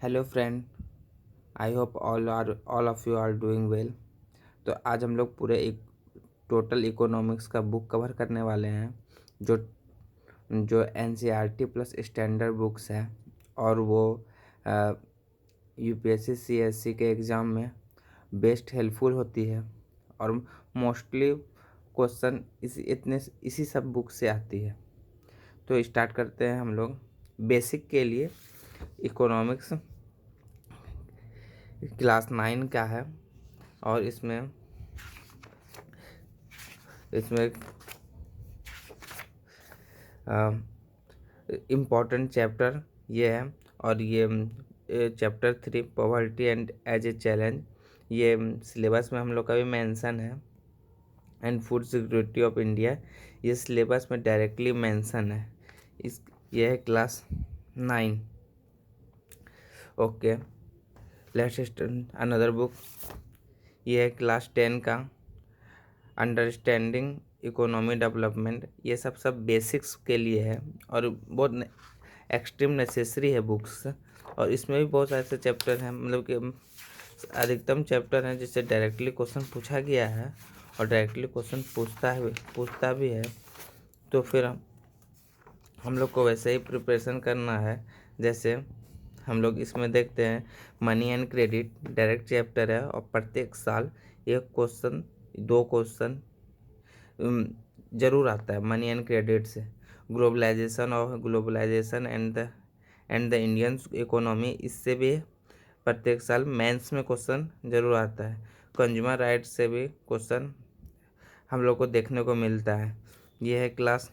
Hello friend. I hope all of you are doing well. तो आज हम लोग पूरे एक टोटल इकोनॉमिक्स का बुक कवर करने वाले हैं जो जो एनसीईआरटी प्लस स्टैंडर्ड बुक्स है और वो यूपीएससी सीएससी के एग्ज़ाम में बेस्ट हेल्पफुल होती है और मोस्टली क्वेश्चन इसी सब बुक से आती है। तो स्टार्ट करते हैं हम लोग। बेसिक के लिए इकोनॉमिक्स क्लास 9 का है और इसमें इसमें इम्पोर्टेंट चैप्टर ये है और ये chapter 3 poverty and as a challenge ये सिलेबस में हम लोग का भी मेंशन है। And food security of India ये सिलेबस में डायरेक्टली मेंशन है। ये है class 9। Okay, let's start another book. ये है क्लास 10 का अंडरस्टैंडिंग इकोनॉमी डेवलपमेंट। ये सब बेसिक्स के लिए है और बहुत एक्सट्रीम नेसेसरी है बुक्स। और इसमें भी बहुत ऐसे चैप्टर हैं, मतलब कि अधिकतम चैप्टर हैं जिससे डायरेक्टली क्वेश्चन पूछा गया है और डायरेक्टली क्वेश्चन पूछता भी है। तो फिर हम लोग को वैसे ही प्रिपरेशन करना है। जैसे हम लोग इसमें देखते हैं money and credit direct chapter है और प्रत्येक साल एक क्वेश्चन 2 क्वेश्चन जरूर आता है मनी एंड क्रेडिट से। Globalisation and the Indian economy, इससे भी प्रत्येक साल मेंस में क्वेश्चन जरूर आता है। कंज्यूमर राइट्स से भी क्वेश्चन हम लोग को देखने को मिलता है। ये है क्लास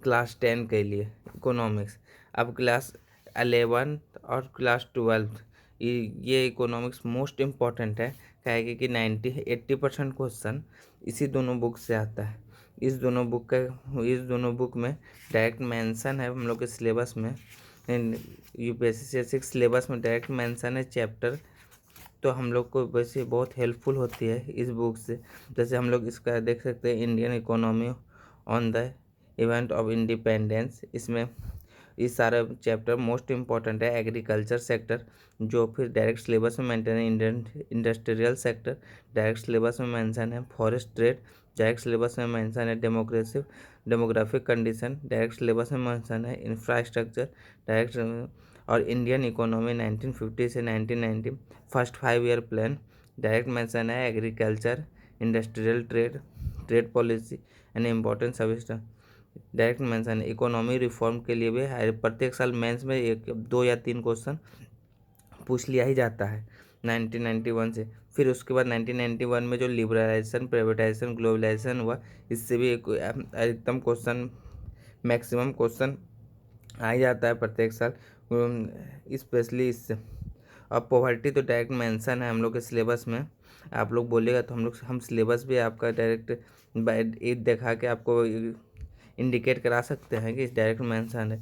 10 के लिए इकोनॉमिक्स। अब क्लास 11 और क्लास 12 ये इकोनॉमिक्स मोस्ट इम्पॉर्टेंट है, कहेगी कि 80% क्वेश्चन इसी दोनों बुक से आता है। इस दोनों बुक में डायरेक्ट मेंशन है हम लोग के सिलेबस में, यूपीएससी से सिलेबस में डायरेक्ट मेंशन है चैप्टर। तो हम लोग को वैसे बहुत हेल्पफुल होती है इस बुक से। जैसे हम लोग इसका देख सकते हैं Indian economy on the event of independence. इसमें इस सारा चैप्टर मोस्ट इम्पॉर्टेंट है। एग्रीकल्चर सेक्टर जो फिर डायरेक्ट सिलेबस में मेंटेन है। इंडस्ट्रियल सेक्टर डायरेक्ट सिलेबस में मेंशन है। फॉरेस्ट ट्रेड डायरेक्ट सिलेबस में मेंशन है। डेमोग्राफिक कंडीशन डायरेक्ट सिलेबस में मेंशन है। इंफ्रास्ट्रक्चर डायरेक्ट और इंडियन इकोनॉमी 1950 से 1990 first 5 year plan direct mention है। Agriculture, industrial trade policy and important service direct mention है। इकोनॉमी रिफॉर्म के लिए भी प्रत्येक साल मेंस में 2 या 3 क्वेश्चन पूछ लिया ही जाता है 1991 से। फिर उसके बाद 1991 में जो लिबरलाइजेशन, प्राइवेटाइजेशन, ग्लोबलाइजेशन हुआ, इससे भी एक अधिकतम क्वेश्चन, मैक्सिमम क्वेश्चन आ ही जाता है प्रत्येक साल, स्पेशली इससे। अब पॉवर्टी तो डायरेक्ट मेंशन है हम लोग के सिलेबस में। आप लोग बोलिएगा तो हम सिलेबस भी आपका डायरेक्ट दिखा के आपको इंडिकेट करा सकते हैं कि डायरेक्ट मेंशन है।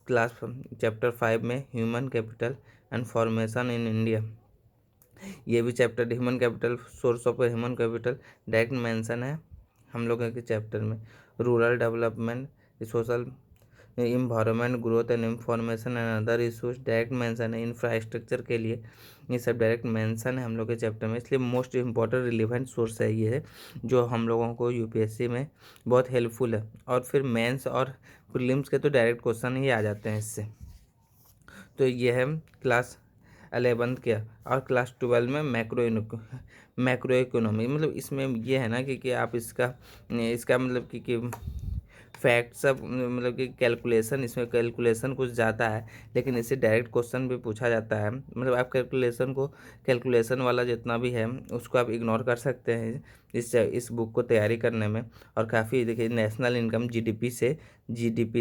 क्लास चैप्टर 5 में human capital and formation in India, ये भी chapter human capital, source of human capital direct mention है हम लोग के चैप्टर में। Rural development, social environment, growth and information and other issues direct mention है। इंफ्रास्ट्रक्चर के लिए ये सब डायरेक्ट मेंशन है हम लोग के चैप्टर में, इसलिए मोस्ट इम्पॉर्टेंट रिलेवेंट सोर्स है ये है जो हम लोगों को यूपीएससी में बहुत हेल्पफुल है। और फिर मेंस और प्रीलिम्स के तो डायरेक्ट क्वेश्चन ही आ जाते हैं इससे। तो ये है क्लास 11 के। और क्लास 12 में मैक्रो इकोनॉमी, मतलब इसमें ये है ना कि आप इसका मतलब कि फैक्ट सब, मतलब कि कैलकुलेशन, इसमें कैलकुलेशन कुछ ज़्यादा है, लेकिन इससे डायरेक्ट क्वेश्चन भी पूछा जाता है। मतलब आप कैलकुलेशन वाला जितना भी है उसको आप इग्नोर कर सकते हैं इस बुक को तैयारी करने में। और काफ़ी देखिए नेशनल इनकम जीडीपी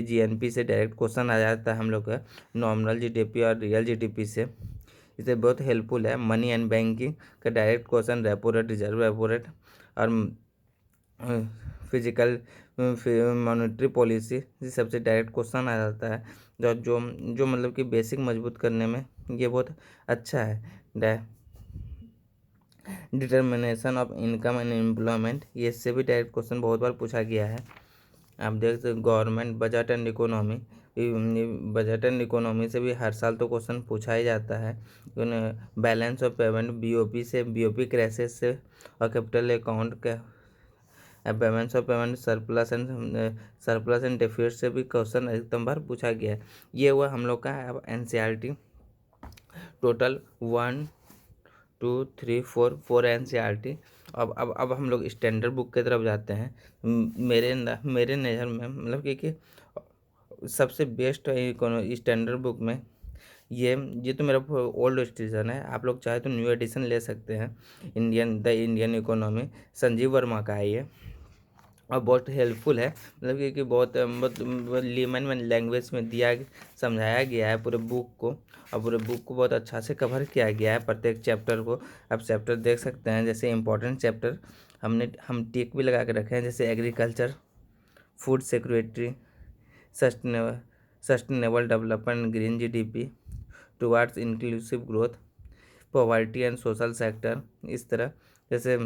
जीएनपी से डायरेक्ट क्वेश्चन आ जाता है हम लोग का, नॉमिनल जीडीपी और रियल जीडीपी से। इसे बहुत हेल्पफुल है। मनी एंड बैंकिंग का direct question, repo rate, reserve repo rate और फिजिकल मॉनेटरी पॉलिसी, इस सबसे डायरेक्ट क्वेश्चन आ जाता है। जो मतलब कि बेसिक मजबूत करने में ये बहुत अच्छा है। Determination of income and employment, ये इससे भी डायरेक्ट क्वेश्चन बहुत बार पूछा गया है। आप देख सकते government budget and economy, budget and economy से भी हर साल तो क्वेश्चन पूछा ही जाता है। बैलेंस ऑफ पेमेंट बीओपी से, बीओपी क्राइसिस से और कैपिटल अकाउंट का balance of payment surplus and deficit से भी क्वेश्चन अधिकतम बार पूछा गया है। ये हुआ हम लोग का अब एनसीईआरटी टोटल 1 2 3 4 एनसीईआरटी। अब हम लोग स्टैंडर्ड बुक की तरफ जाते हैं। मेरे नज़र में मतलब कि सबसे बेस्ट स्टैंडर्ड बुक में ये तो मेरा ओल्ड एडिशन है, आप लोग चाहे तो न्यू एडिशन ले सकते हैं। The Indian economy Sanjeev Verma का है ये, और बहुत हेल्पफुल है। मतलब कि बहुत लीमन में लैंग्वेज में समझाया गया है पूरे बुक को, और पूरे बुक को बहुत अच्छा से कवर किया गया है प्रत्येक चैप्टर को। आप चैप्टर देख सकते हैं, जैसे इंपॉर्टेंट चैप्टर हम टिक भी लगा के रखे हैं, जैसे agriculture, food security, sustainable development, green GDP, towards inclusive growth, poverty and social sector. इस तरह जैसे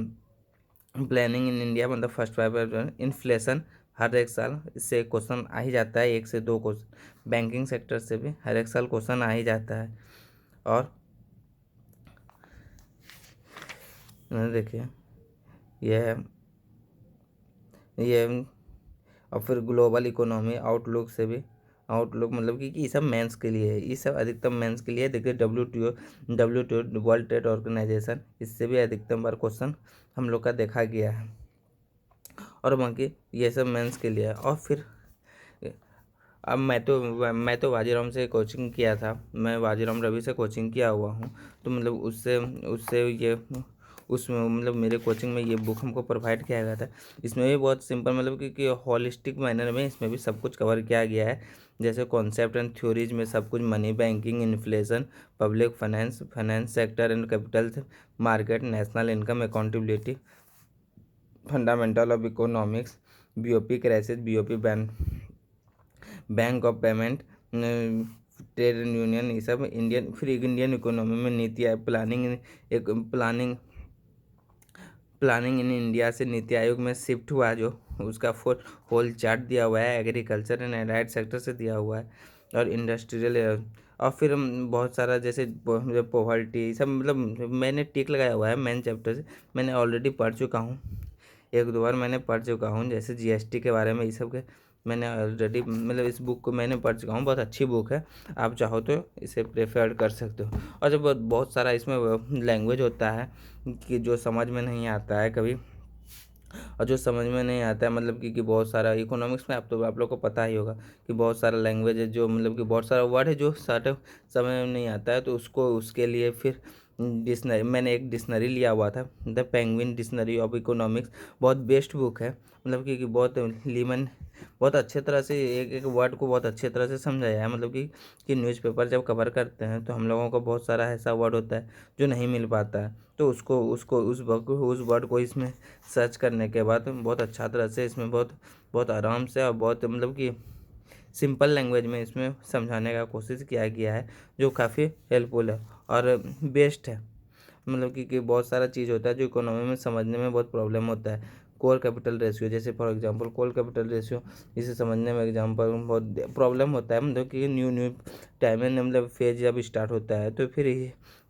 प्लानिंग इन इंडिया मतलब फर्स्ट 5 इन्फ्लेशन, हर एक साल इससे क्वेश्चन आ ही जाता है, 1 से 2 क्वेश्चन। बैंकिंग सेक्टर से भी हर एक साल क्वेश्चन आ ही जाता है। और देखिए ये और फिर ग्लोबल इकोनॉमी आउटलुक से भी, आउटलुक मतलब कि ये सब मेंस के लिए है, ये सब अधिकतम मेंस के लिए है। देखिए WTO वर्ल्ड ट्रेड ऑर्गेनाइजेशन, इससे भी अधिकतम बार क्वेश्चन हम लोग का देखा गया है, और बाकी ये सब मेंस के लिए है। और फिर अब मैं तो वाजीराम से कोचिंग किया था, मैं वाजीराम रवि से कोचिंग किया हुआ हूँ, तो मतलब उससे उससे ये उसमें मतलब मेरे कोचिंग में ये बुक हमको प्रोवाइड किया गया था। इसमें भी बहुत सिंपल मतलब कि हॉलिस्टिक मैनर में इसमें भी सब कुछ कवर किया गया है, जैसे कॉन्सेप्ट एंड थ्योरीज में सब कुछ, money, banking, inflation, public finance sector and capital market, national income, accountability, fundamental of economics, BOP crisis, BOP bank of payment, trade union, ये सब इंडियन इकोनॉमी में NITI Aayog, planning in India से नीति आयोग में shift हुआ, जो उसका होल चार्ट दिया हुआ है। एग्रीकल्चर एंड एलाइड सेक्टर से दिया हुआ है, और इंडस्ट्रियल, और फिर बहुत सारा जैसे पॉवर्टी सब, मतलब मैंने टिक लगाया हुआ है मेन चैप्टर से, मैंने ऑलरेडी पढ़ चुका हूँ, 1-2 बार मैंने पढ़ चुका हूँ। जैसे जीएसटी के बारे में, ये सब के मैंने ऑलरेडी मतलब इस बुक को मैंने पढ़ चुका हूँ, बहुत अच्छी बुक है, आप चाहो तो इसे प्रेफर कर सकते हो। और जब बहुत सारा इसमें लैंग्वेज होता है कि जो समझ में नहीं आता है कभी, और जो समझ में नहीं आता है मतलब कि बहुत सारा इकोनॉमिक्स में आप लोग को पता ही होगा कि बहुत सारा लैंग्वेज है, जो मतलब कि बहुत सारा वर्ड है जो समझ में नहीं आता है, तो उसके लिए फिर डिक्शनरी, मैंने एक डिक्शनरी लिया हुआ था, the penguin dictionary of economics, बहुत बेस्ट बुक है। मतलब कि बहुत लीमन, बहुत अच्छे तरह से एक एक वर्ड को बहुत अच्छे तरह से समझाया है। मतलब कि न्यूज़पेपर जब कवर करते हैं तो हम लोगों को बहुत सारा ऐसा वर्ड होता है जो नहीं मिल पाता है, तो उस वर्ड को इसमें सर्च करने के बाद बहुत अच्छा तरह से इसमें बहुत आराम से और बहुत मतलब कि सिंपल लैंग्वेज में इसमें समझाने का कोशिश किया गया है, जो काफ़ी हेल्पफुल है और बेस्ट है। मतलब कि बहुत सारा चीज़ होता है जो इकोनॉमी में समझने में बहुत प्रॉब्लम होता है। कोर कैपिटल रेशियो, जैसे for example core capital ratio, इसे समझने में एग्जांपल बहुत प्रॉब्लम होता है। मतलब कि न्यू टाइम में मतलब फेज जब स्टार्ट होता है, तो फिर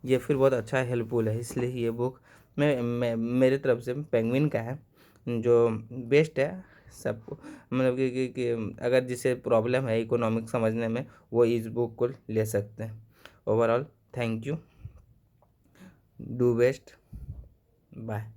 ये फिर बहुत अच्छा हेल्पफुल है। इसलिए ये बुक मेरे तरफ से पेंगुइन का है, जो बेस्ट है सबको। मतलब कि अगर जिसे प्रॉब्लम है इकोनॉमिक समझने में, वो इस बुक को ले सकते हैं। Overall thank you, do best, bye.